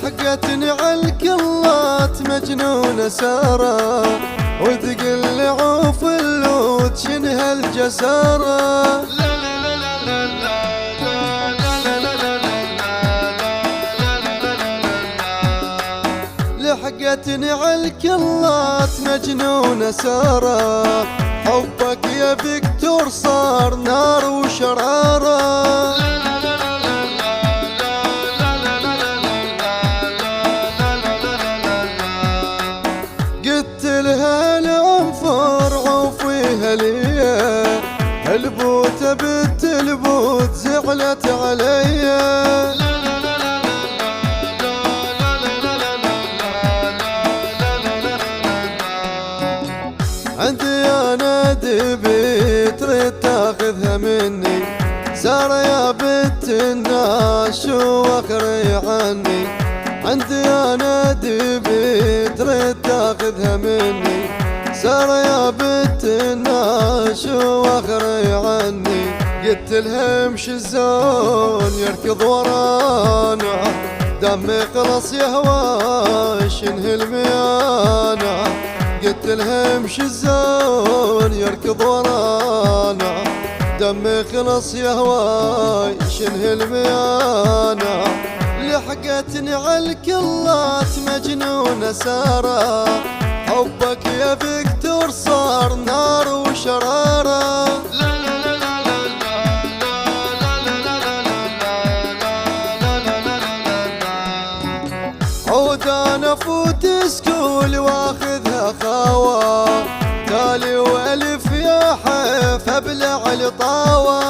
لحقتني عالكلات مجنونة سارة، وثقل عوف اللوت شنها الجسارة. لحقتني عالكلات مجنونة سارة، حبك يا فيكتور صار نار وشرارة. قلت لها العنفر عوفيها ليا، البوت بنت البوت زعلت عليا. عندي انا دبي تريد تاخذها مني، سارة يا بنت الناس شو اخري عني. عندي انا دبي تريد تاخذها مني، سارة يا بنت الناس شو اخري عني. قلت لها امشي الزون يركض ورانا، دمي خلص يهوى شنه الميانة. قلت لها امشي الزون يركض ورانا، دمي خلص يهوى شنه الميانة. لحقتني عالكلات مجنونة سارة، حبك يا فيكتور صار نار وشرارة. عود انا فوت سكول واخذها خاوة، تالي والف يا حيف ابلع الطاوة.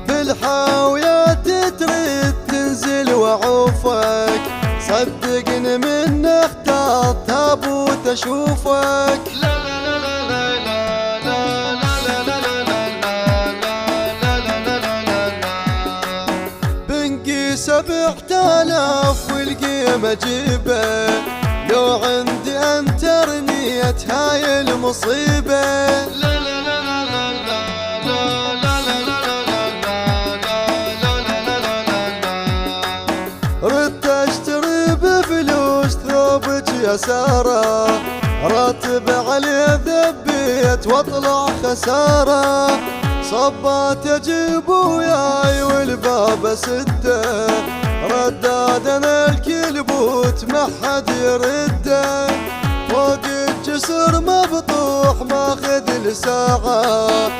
بالحاويات تريد تنزل وعوفك، صدقني من اختار تابوت اشوفك. بنقي 7000 والقيمة جيبه، لو عندي انترنيت هاي المصيبة. ردت اشتري بفلوس ثوبك يا سارة، راتب عليه ذبيت واطلع خسارة. صبات اجيب وياي والباب سده، رداد انا الكلبوت ما حد يرده. فوق الجسر مبطوح ماخذ لساعة،